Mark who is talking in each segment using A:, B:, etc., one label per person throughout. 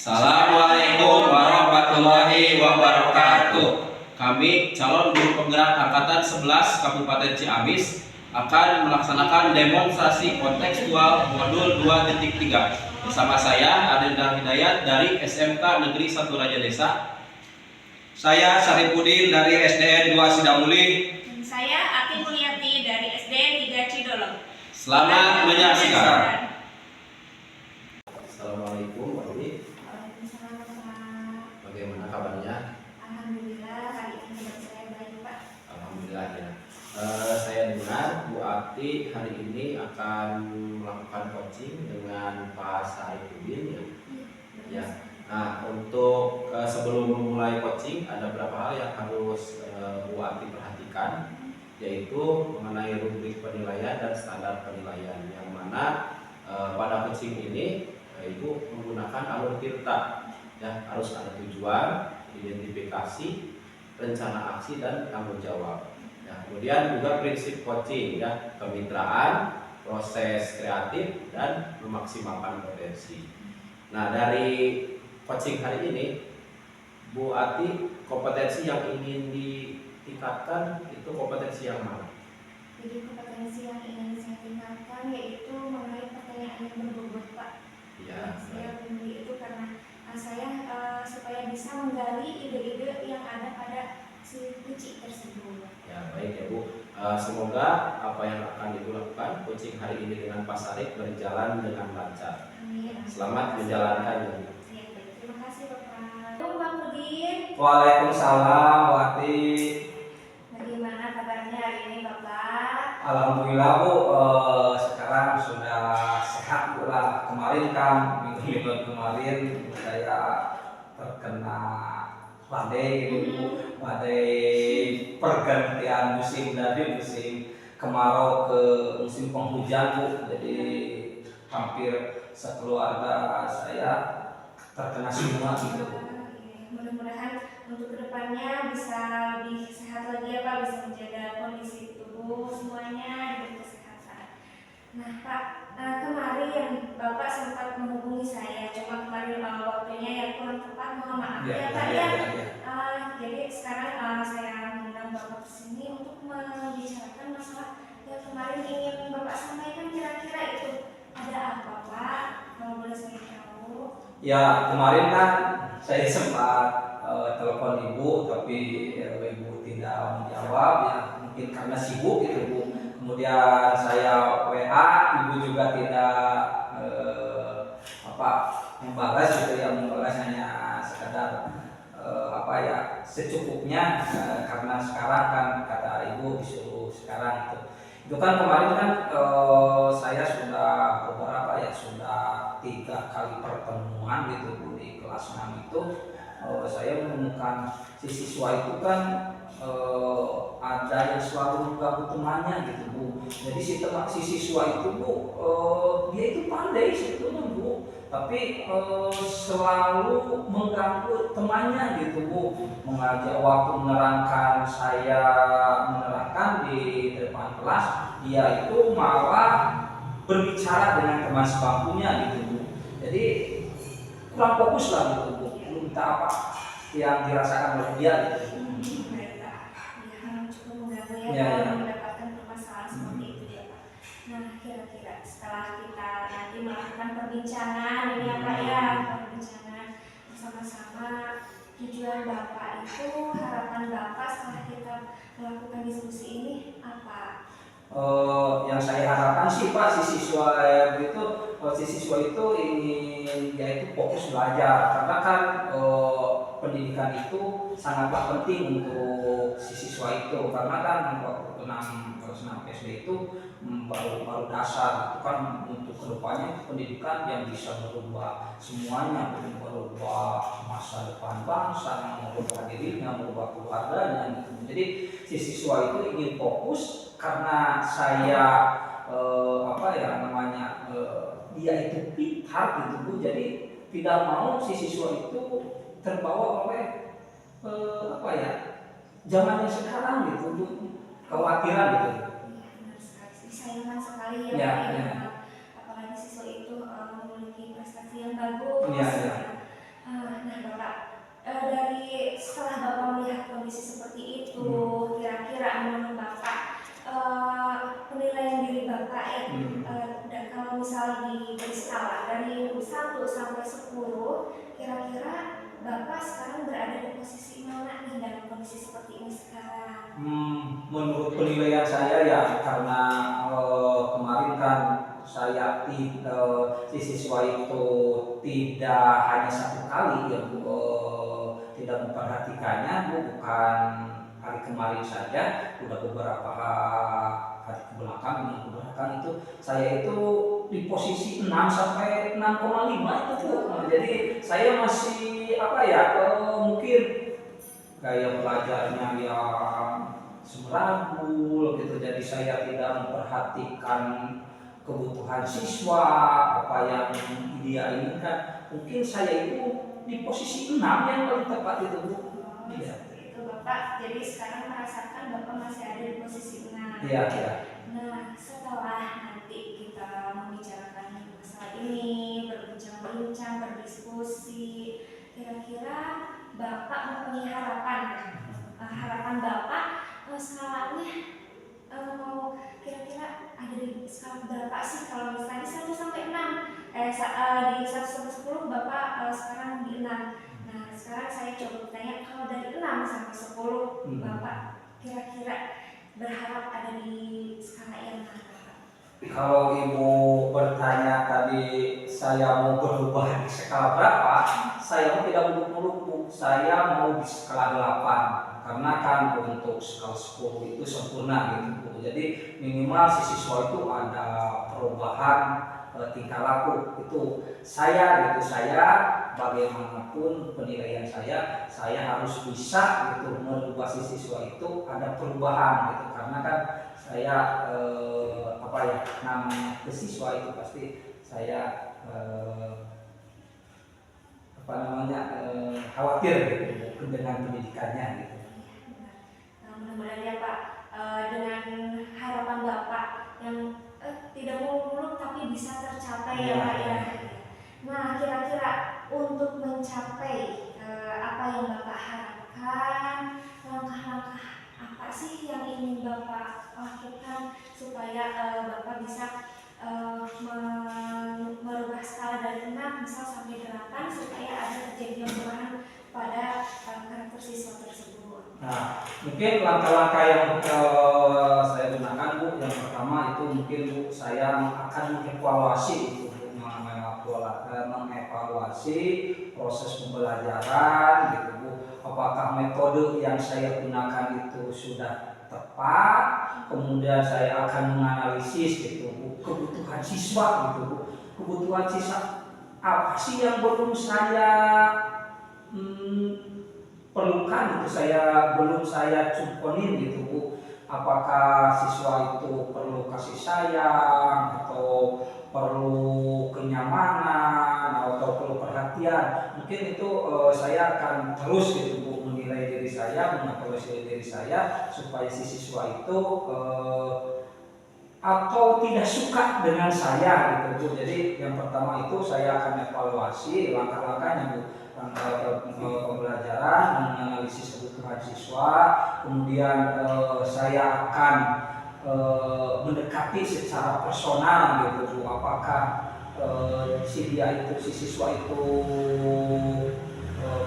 A: Assalamualaikum warahmatullahi wabarakatuh. Kami calon guru penggerak angkatan 11 Kabupaten Ciamis akan melaksanakan demonstrasi kontekstual modul 2.3 bersama saya Adenda Hidayat dari SMK Negeri 1 Raja Desa.
B: Saya Saripudin dari SDN 2 Sidamuli.
C: Dan saya Ati Mulyati dari SDN 3 Cidolong.
A: Selamat menyaksikan.
D: Assalamualaikum Pak Udi.
C: Waalaikumsalam Pak.
D: Bagaimana kabarnya?
C: Alhamdulillah hari ini kabar saya baik Pak.
D: Alhamdulillah ya. Saya dengar Bu Ati hari ini akan melakukan coaching dengan Pak Saripudin ya. Ya. Nah, untuk sebelum memulai coaching ada beberapa hal yang harus Bu Ati perhatikan, yaitu mengenai rubrik penilaian dan standar penilaian, yang mana pada coaching ini itu menggunakan alur tirta ya, harus ada tujuan, identifikasi, rencana aksi, dan tanggung jawab ya. Kemudian juga prinsip coaching ya, kemitraan, proses kreatif, dan memaksimalkan potensi. Nah, dari coaching hari ini Bu Ati, kompetensi yang ingin ditingkatkan itu kompetensi yang mana?
C: Jadi kompetensi yang ingin saya tingkatkan yaitu mengenai pertanyaan yang berbobot Pak.
D: Ya,
C: Saya memilih itu karena saya supaya bisa menggali ide-ide yang ada pada si kucing tersebut.
D: ya baik ya Bu. Semoga apa yang akan Ibu lakukan coaching hari ini dengan Pak Sarip berjalan dengan lancar.
C: Amin.
D: Selamat menjalankan ya Bu.
C: Ya, baik. Terima kasih Bapak. Halo Pak Pudin.
B: Waalaikumsalam Bu Ati.
C: Bagaimana kabarnya hari ini Bapak?
B: Alhamdulillah Bu, sekarang sudah sehat Bu lah. Kemarin kan minggu kemarin saya terkena badai gitu Bu. Badai pergantian musim dari musim kemarau ke musim penghujan Bu. Jadi hampir sekeluarga saya terkena semua gitu.
C: Mudah-mudahan untuk kedepannya bisa lebih sehat lagi ya Pak, bisa menjaga kondisi tubuh semuanya diberi kesehatan. Nah Pak, kemarin Bapak sempat menghubungi saya, cuma kemarin waktunya yang kurang tepat, mohon maaf ya Pak ya. Jadi sekarang saya mengundang Bapak ke sini untuk membicarakan masalah yang kemarin ingin Bapak sampaikan. Kira-kira itu ada apa Pak? Kalau boleh saya tahu.
B: Ya kemarin kan saya sempat telepon Ibu, tapi Ibu tidak menjawab ya, mungkin karena sibuk gitu Bu. Kemudian saya WA, Ibu juga tidak membalas gitu ya, membalas hanya sekadar secukupnya, karena sekarang kan kata Ibu disuruh sekarang itu. Itu kan kemarin kan saya sudah sudah 3 kali pertemuan gitu Bu di kelas 6 itu. Saya menemukan si siswa itu kan ada yang selalu mengganggu temannya gitu Bu. Jadi si siswa itu Bu, dia itu pandai sebetulnya Bu, tapi selalu mengganggu temannya gitu Bu. Mengajak waktu saya menerangkan di depan kelas, dia itu malah berbicara dengan teman sebangkunya gitu Bu. Jadi kurang fokus lah gitu Bu. Belum tahu apa yang dirasakan oleh dia gitu.
C: Cukup mengganggu
B: Ya.
C: Kalau mendapatkan permasalahan seperti itu ya Pak. Nah kira-kira setelah kita nanti melakukan perbincangan ini ya Pak ya, perbincangan bersama-sama, tujuan Bapak itu, harapan Bapak setelah kita melakukan diskusi ini apa?
B: Yang saya harapkan sih Pak, si siswa itu ingin dia itu fokus belajar, karena kan pendidikan itu sangatlah penting untuk si siswa itu, karena kan waktu 6 SD itu baru dasar, itu kan untuk kedepannya pendidikan yang bisa merubah semuanya, merubah masa depan bangsa, merubah dirinya, merubah keluarganya gitu. Jadi si siswa itu ingin fokus karena saya dia itu pintar gitu Bu, jadi tidak mau si siswa itu terbawa oleh zamannya sekarang gitu Bu, khawatiran gitu.
C: Benar sekali, disayangkan sekali ya
B: Ya,
C: Pak
B: ya.
C: apalagi siswa itu memiliki prestasi yang bagus.
B: Ya.
C: misal diberi skala dari 1 sampai 10, kira-kira Bapak sekarang berada di posisi mana nih dalam kondisi seperti ini sekarang?
B: Menurut penilaian saya ya karena kemarin kan saya si siswa itu tidak hanya satu kali ya Bu, tidak memperhatikannya Bu, bukan hari kemarin saja, udah beberapa hari kebelakang, minggu kebelakang itu saya itu di posisi 6 sampai 6,5 itu Bu. Jadi saya masih apa ya, mungkin gaya belajarnya yang semerabul gitu, jadi saya tidak memperhatikan kebutuhan siswa, apa yang dia inginkan. Mungkin saya itu di posisi 6 yang paling tepat itu Bu. Iya.
C: Itu Bapak, jadi sekarang merasakan Bapak masih ada di posisi 6.
B: Iya, iya.
C: Nah, setelah nanti kita membicarakan masalah ini, berbincang-bincang, berdiskusi, kira-kira Bapak mempunyai harapan, harapan Bapak skalanya mau kira-kira ada di skala berapa sih? Kalau misalnya 1 sampai 6, di 1 sampai 10 Bapak sekarang di 6. Nah, sekarang saya coba bertanya, kalau dari 6 sampai 10 Bapak kira-kira berharap ada di skala yang mana?
B: Kalau Ibu bertanya tadi saya mau berubah di skala berapa, saya mau tidak muluk-muluk Bu, saya mau di skala 8. Karena kan untuk skala 10 itu sempurna gitu Bu. Jadi minimal si siswa itu ada perubahan tingkah laku. Itu saya bagaimanapun penilaian saya harus bisa gitu merubah si siswa itu ada perubahan gitu. Karena kan saya namanya ke siswa itu pasti saya khawatir gitu dengan pendidikannya gitu.
C: Mudah-mudahan ya Pak, dengan harapan Bapak yang tidak muluk-muluk tapi bisa tercapai ya Pak ya. Nah, kira-kira untuk mencapai apa yang Bapak harapkan, langkah-langkah apa sih yang ingin Bapak lakukan supaya Bapak bisa merubah skala dari 6 misal sampai 8 supaya ada kejadian perubahan pada karakter siswa tersebut.
B: Nah, mungkin langkah-langkah yang saya gunakan Bu, yang pertama itu mungkin Bu, saya akan mengevaluasi itu Bu, mengevaluasi proses pembelajaran gitu Bu. Apakah metode yang saya gunakan itu sudah tepat? Kemudian saya akan menganalisis gitu Bu, kebutuhan siswa gitu Bu. Kebutuhan siswa apa sih yang belum saya perlukan itu belum saya cumponin gitu Bu. Apakah siswa itu perlu kasih sayang atau perlu kenyamanan atau perlu perhatian? Mungkin itu saya akan terus gitu Bu menilai diri saya, mengevaluasi diri saya supaya si siswa itu atau tidak suka dengan saya gitu Bu. Jadi yang pertama itu saya akan evaluasi langkah-langkahnya Bu. Pembelajaran, menganalisis kebutuhan siswa, kemudian saya akan mendekati secara personal gitu Bu. Apakah si siswa itu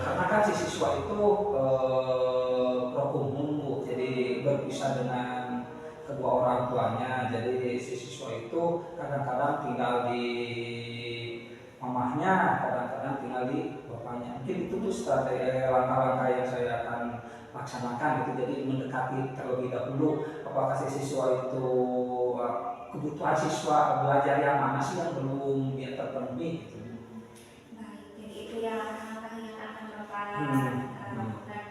B: karena kan si siswa itu pro umum Bu, jadi berpisah dengan kedua orang tuanya. Jadi si siswa itu kadang-kadang tinggal di mamahnya, kadang-kadang tinggal di bapaknya. Mungkin itu tuh strategi langkah-langkah yang saya akan laksanakan gitu. Jadi mendekati terlebih dahulu apakah si siswa itu kebutuhan siswa belajar yang mana sih yang belum dia terpenuhi gitu.
C: Baik, jadi itu ya langkah-langkah yang akan Bapak lakukan.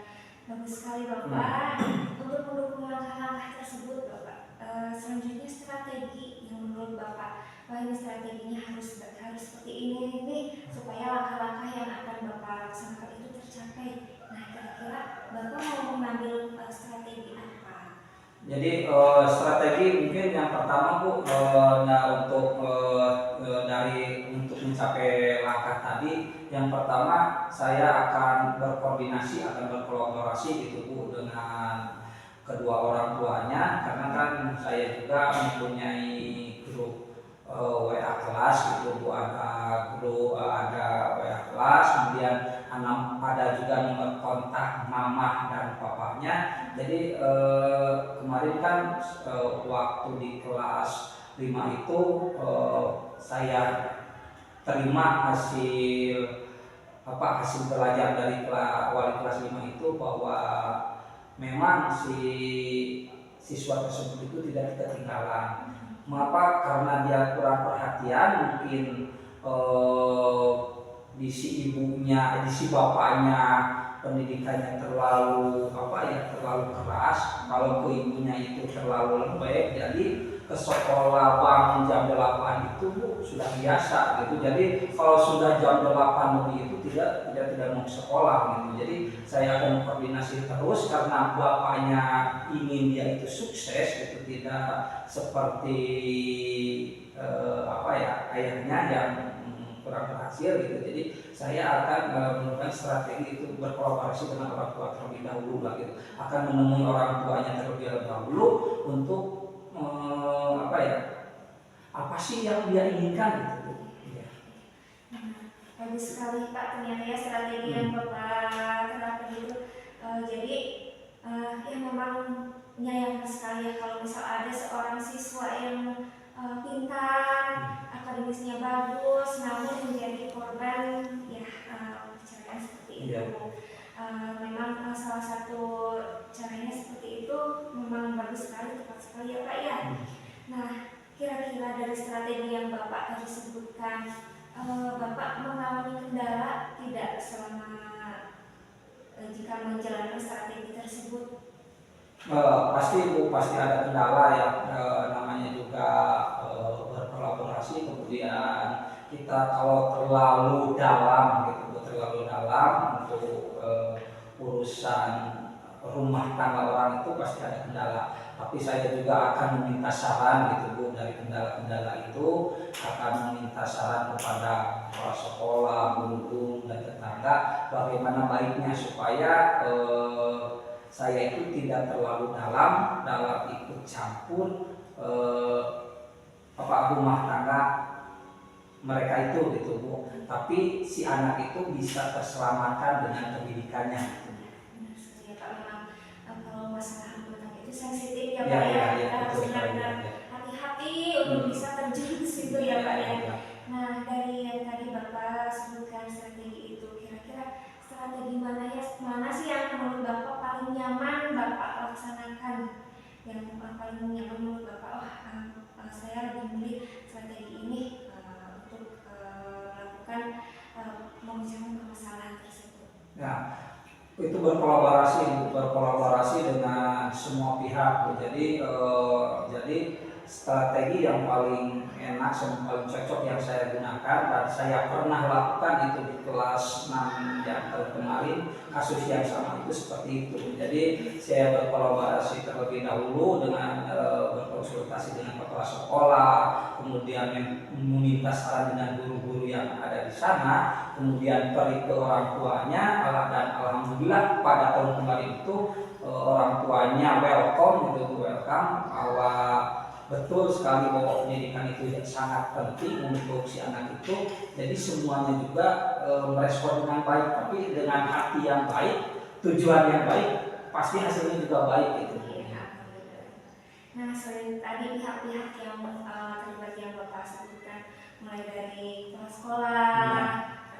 C: Bagus sekali Bapak. Untuk mendukung langkah-langkah tersebut Bapak, selanjutnya strategi yang menurut Bapak, wah ini strateginya harus seperti ini nih supaya langkah-langkah yang akan Bapak laksanakan itu tercapai. Nah, kira-kira Bapak mau mengambil strategi apa?
B: Jadi strategi mungkin yang pertama Bu, untuk mencapai langkah tadi, yang pertama saya akan berkoordinasi, akan berkolaborasi gitu Bu dengan kedua orang tuanya, karena kan saya juga mempunyai grup WA kelas gitu, ada guru, ada WA kelas, kemudian ada juga nomor kontak mama dan papanya. Jadi kemarin kan waktu di kelas 5 itu saya terima hasil belajar dari wali kelas 5 itu bahwa memang si siswa tersebut itu tidak ketinggalan. Mengapa? Karena dia kurang perhatian, mungkin di si ibunya, di si bapaknya pendidikannya terlalu keras, kalau ke ibunya itu terlalu lembek, jadi ke sekolah bangun jam 8 itu sudah biasa gitu. Jadi kalau sudah jam 8 lebih itu tidak mau sekolah gitu. Jadi saya akan koordinasi terus karena bapaknya ingin dia itu sukses gitu, tidak seperti ayahnya yang kurang berhasil gitu. Jadi saya akan melakukan strategi itu berkolaborasi dengan orang tua terlebih dahulu lah gitu. Akan menemui orang tuanya terlebih dahulu untuk apa sih yang dia inginkan gitu. Ya.
C: Bagus sekali Pak, ternyata ya strategi yang Bapak terapkan itu. Jadi ya memang menyayangkan sekali ya kalau misal ada seorang siswa yang pintar, akademisnya bagus, namun menjadi korban ya perceraian seperti itu. Memang salah satu caranya seperti itu memang bagus sekali, tepat sekali ya Pak ya. Nah, kira-kira dari strategi yang Bapak tadi sebutkan, Bapak mengalami kendala tidak selama jika menjalankan strategi tersebut?
B: Pasti ada kendala ya, namanya juga berkolaborasi. Kemudian kita kalau terlalu dalam untuk urusan rumah tangga orang itu pasti ada kendala. Tapi saya juga akan meminta saran gitu Bu, dari kendala-kendala itu akan meminta saran kepada kepala sekolah, guru dan tetangga bagaimana baiknya supaya saya itu tidak terlalu dalam ikut campur rumah tangga mereka itu gitu Bu. Tapi si anak itu bisa terselamatkan dengan pendidikannya.
C: Benar sekali ya Pak, memang kalau masalah rumah tangga itu sensitif ya Pak
B: Ya,
C: kita harus benar-benar hati-hati untuk bisa terjun ke situ ya Pak ya. Nah, dari yang tadi Bapak sebutkan strategi itu, kira-kira strategi mana sih yang menurut Bapak paling nyaman Bapak laksanakan? Yang paling nyaman menurut Bapak, saya lebih milih strategi ini untuk melakukan memecahkan permasalahan tersebut.
B: Ya, itu berkolaborasi dengan semua pihak. Jadi strategi yang paling enak, yang paling cocok yang saya gunakan dan saya pernah lakukan itu di kelas 6 yang kemarin, kasus yang sama itu seperti itu. Jadi saya berkolaborasi terlebih dahulu dengan berkonsultasi dengan kepala sekolah, kemudian meminta saran dengan guru-guru yang ada di sana, kemudian pergi ke orang tuanya, dan alhamdulillah pada tahun kemarin itu orang tuanya welcome bahwa betul sekali bahwa pendidikan itu sangat penting untuk si anak itu. Jadi semuanya juga merespon dengan baik, tapi dengan hati yang baik, tujuan yang baik, pasti hasilnya juga baik gitu.
C: Nah, selain tadi pihak-pihak yang terlibat yang Bapak sebutkan, mulai dari kepala sekolah,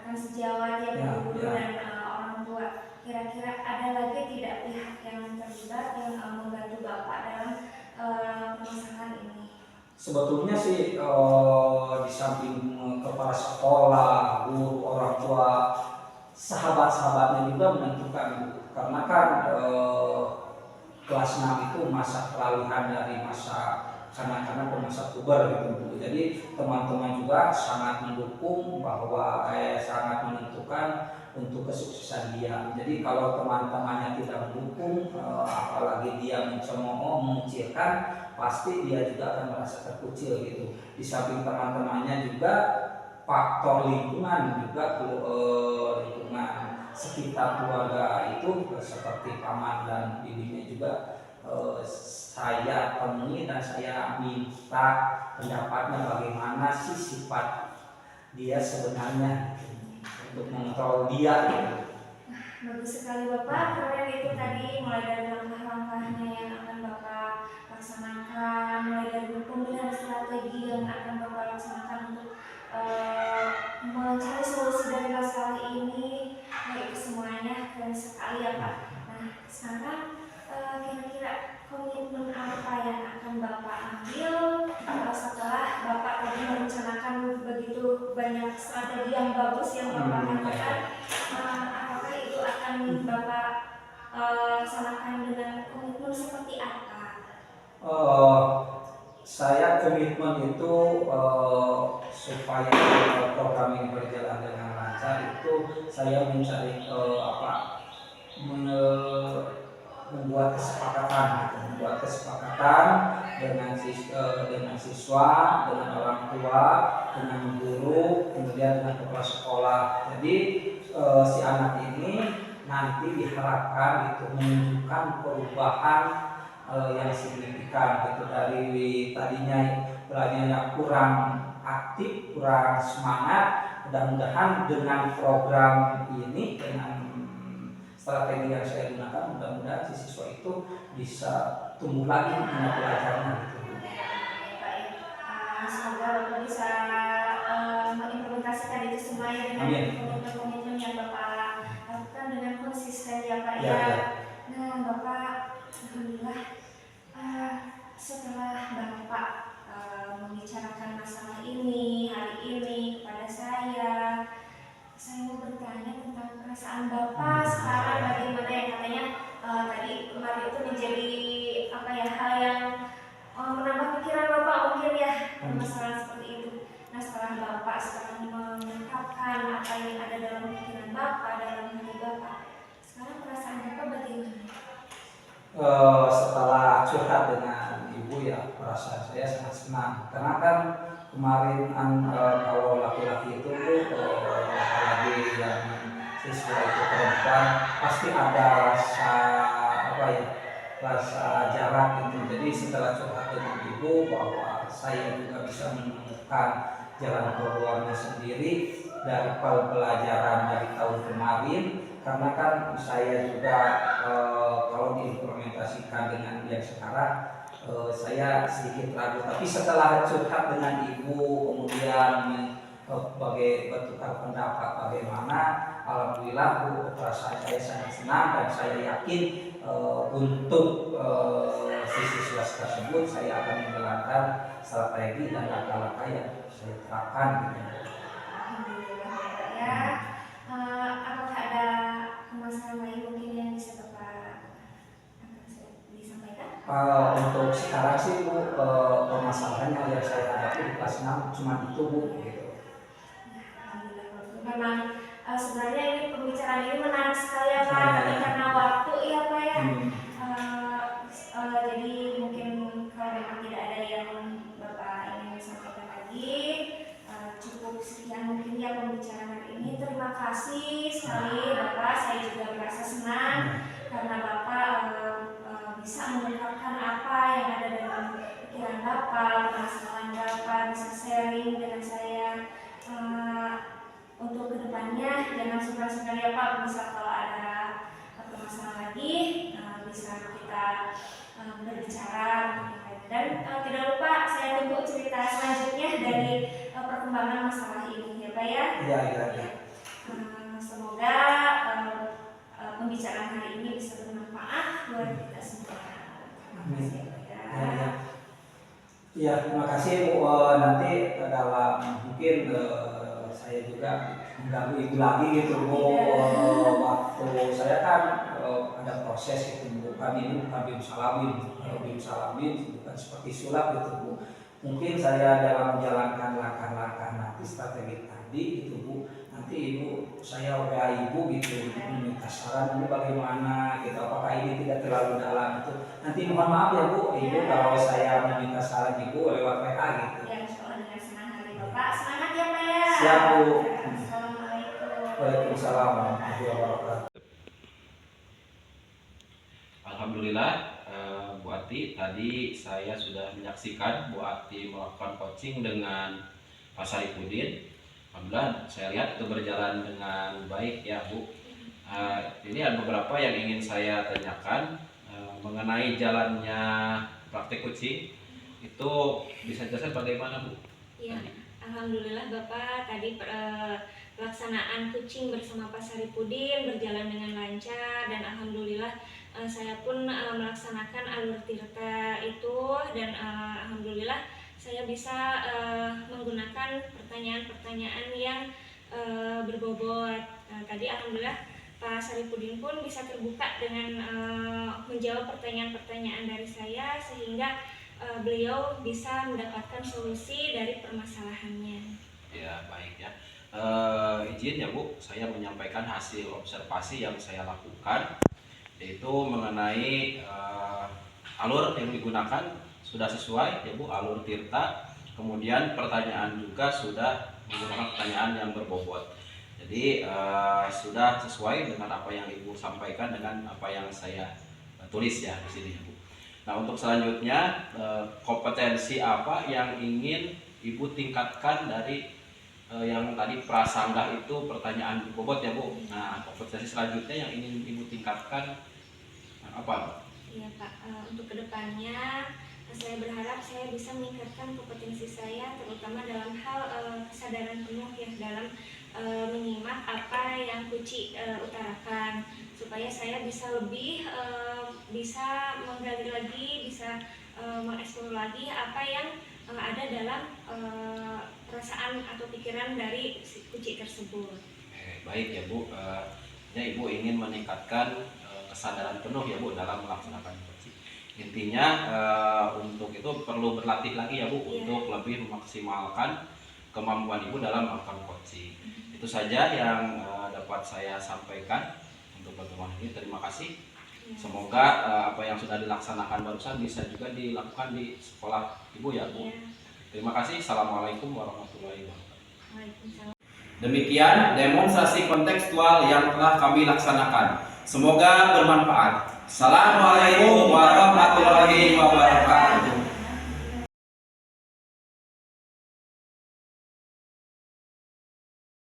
C: rekan sejawat, guru dan orang tua, kira-kira ada lagi tidak pihak yang terlibat yang membantu Bapak dalam permasalahan ini?
B: Sebetulnya sih di samping kepala sekolah, guru, orang tua, sahabat-sahabatnya juga menentukan, karena kan kelas 6 itu masa peralihan dari masa kanak-kanak ke masa puber gitu. Jadi teman-teman juga sangat mendukung bahwa sangat menentukan untuk kesuksesan dia. Jadi kalau teman-temannya tidak mendukung, apalagi dia mencemooh, mengucilkan, pasti dia juga akan merasa terkucil gitu. Di samping teman-temannya juga faktor lingkungan juga, lingkungan sekitar keluarga itu seperti paman dan bibinya juga saya temui dan saya minta pendapatnya bagaimana sih sifat dia sebenarnya untuk mengontrol dia gitu.
C: Bagus sekali Bapak, keren itu tadi mulai dari langkah-langkahnya yang akan Bapak laksanakan, mulai dari pemilihan strategi yang akan Bapak laksanakan untuk mencari solusi dari masalah ini. Nah itu semuanya keren sekali ya Pak. Nah sekarang kira-kira komitmen apa yang akan Bapak ambil setelah Bapak tadi merencanakan begitu banyak strategi yang bagus yang Bapak katakan, apakah itu akan Bapak laksanakan dengan komitmen seperti apa?
B: Saya komitmen itu supaya program ini berjalan dengan lancar itu saya mencari membuat kesepakatan dengan siswa, dengan orang tua, dengan guru, kemudian dengan kepala sekolah. Jadi si anak ini nanti diharapkan itu menunjukkan perubahan yang signifikan gitu, dari tadinya belajarnya kurang aktif, kurang semangat. Mudah-mudahan dengan program ini, dengan strategi yang saya gunakan, mudah-mudahan si siswa itu bisa tumbuh lagi minat belajarnya gitu.
C: Semoga Bapak bisa mengimplementasikan itu semuanya dengan komitmen yang Bapak lakukan dengan konsisten ya Pak ya. Nah Bapak, alhamdulillah setelah Bapak membicarakan masalah ini hari ini kepada saya mau bertanya tentang perasaan Bapak sekarang bagaimana yang katanya tadi kemarin itu menjadi hal yang menambah pikiran Bapak mungkin ya permasalahan seperti itu. Nah setelah Bapak sekarang mengungkapkan apa yang ada dalam pikiran Bapak, dalam hati Bapak, sekarang perasaan Bapak bagaimana?
B: Setelah curhat dengan ibu ya, perasaan saya sangat senang karena kan kemarin kalau laki-laki itu apalagi yang siswa itu perempuan pasti ada rasa jarak gitu. Jadi setelah curhat dengan ibu bahwa saya juga bisa menemukan jalan keluarnya sendiri dari pelajaran dari tahun kemarin, karena kan saya juga kalau diimplementasikan dengan yang sekarang saya sedikit ragu, tapi setelah curhat dengan ibu kemudian bertukar pendapat bagaimana, alhamdulillah Bu, perasaan saya sangat senang dan saya yakin untuk si siswa tersebut saya akan menjalankan strategi dan langkah-langkah yang saya terapkan gitu.
C: Alhamdulillah ya. Apakah ada permasalahan lain mungkin yang bisa Bapak disampaikan?
B: Untuk sekarang sih Bu, permasalahannya yang saya hadapi di kelas 6 cuma itu Bu gitu.
C: Memang sebenarnya ini pembicaraan ini menarik sekali ya Pak, tapi karena waktu ya Pak ya. Jadi mungkin kalau memang tidak ada yang Bapak ingin sampaikan lagi, cukup sekian mungkin ya pembicaraan hari ini. Terima kasih sekali Bapak, saya juga merasa senang karena Bapak bisa mengungkapkan apa yang ada dalam pikiran Bapak, permasalahan Bapak, bisa sharing dengan saya. Untuk kedepannya jangan sungkan-sungkan ya Pak, misal kalau ada permasalahan lagi bisa kita berbicara dan tidak lupa saya tunggu cerita selanjutnya dari perkembangan masalah ini ya Pak ya.
B: Iya.
C: Semoga pembicaraan hari ini bisa bermanfaat buat kita semua.
B: Amin. Ya, terima kasih Bu. Nanti dalam mungkin saya juga mengganggu ibu lagi gitu Bu. Waktu saya kan ada proses itu Bu, kan ini bukan BIM Salamin bukan seperti sulap gitu Bu. Mungkin saya dalam menjalankan langkah-langkah nanti strategi tadi gitu Bu, nanti ibu saya WA ibu gitu meminta saran ini bagaimana gitu, apakah ini tidak terlalu dalam itu. Nanti mohon maaf ya Bu, ibu kalau saya meminta saran ibu lewat WA gitu.
C: Ya, insyaallah dengan senang hati Bapak. Semangat ya Pak ya.
B: Siap Bu.
C: Assalamualaikum.
B: Waalaikumsalam warahmatullahi wabarakatuh.
A: Alhamdulillah Bu Ati, tadi saya sudah menyaksikan Bu Ati melakukan coaching dengan Pak Saifuddin. Alhamdulillah saya lihat itu berjalan dengan baik ya Bu. Ini ada beberapa yang ingin saya tanyakan mengenai jalannya praktek kucing. Itu bisa jelaskan bagaimana Bu?
C: Ya, alhamdulillah Bapak tadi pelaksanaan kucing bersama Pak Saripudin berjalan dengan lancar, dan alhamdulillah saya pun melaksanakan alur tirta itu, dan alhamdulillah saya bisa menggunakan pertanyaan-pertanyaan yang berbobot. Tadi alhamdulillah Pak Saripudin pun bisa terbuka dengan menjawab pertanyaan-pertanyaan dari saya, sehingga beliau bisa mendapatkan solusi dari permasalahannya.
A: Ya baik ya. Izin ya Bu, saya menyampaikan hasil observasi yang saya lakukan, yaitu mengenai alur yang digunakan sudah sesuai ya Bu, alur tirta. Kemudian pertanyaan juga sudah menggunakan pertanyaan yang berbobot. Jadi sudah sesuai dengan apa yang Ibu sampaikan dengan apa yang saya tulis ya di sini ya Bu. Nah untuk selanjutnya kompetensi apa yang ingin Ibu tingkatkan dari yang tadi prasangga itu pertanyaan berbobot ya Bu. Nah kompetensi selanjutnya yang ingin Ibu tingkatkan apa?
C: Iya Pak, untuk kedepannya saya berharap saya bisa meningkatkan kompetensi saya, terutama dalam hal kesadaran penuh ya dalam menyimak apa yang Kuci utarakan, supaya saya bisa lebih bisa menggali lagi, bisa mengeksplor lagi apa yang ada dalam perasaan atau pikiran dari si Kuci tersebut.
A: Baik ya Bu, ya Ibu ingin meningkatkan kesadaran penuh ya Bu dalam melaksanakan kucing. Intinya untuk itu perlu berlatih lagi ya Bu, untuk lebih memaksimalkan kemampuan Ibu dalam melakukan coaching. Itu saja yang dapat saya sampaikan untuk pertemuan ini. Terima kasih. Semoga apa yang sudah dilaksanakan barusan bisa juga dilakukan di sekolah Ibu ya Bu. Terima kasih. Assalamualaikum warahmatullahi wabarakatuh.
C: Waalaikumsalam.
A: Demikian demonstrasi kontekstual yang telah kami laksanakan. Semoga bermanfaat. Assalamualaikum warahmatullahi wabarakatuh.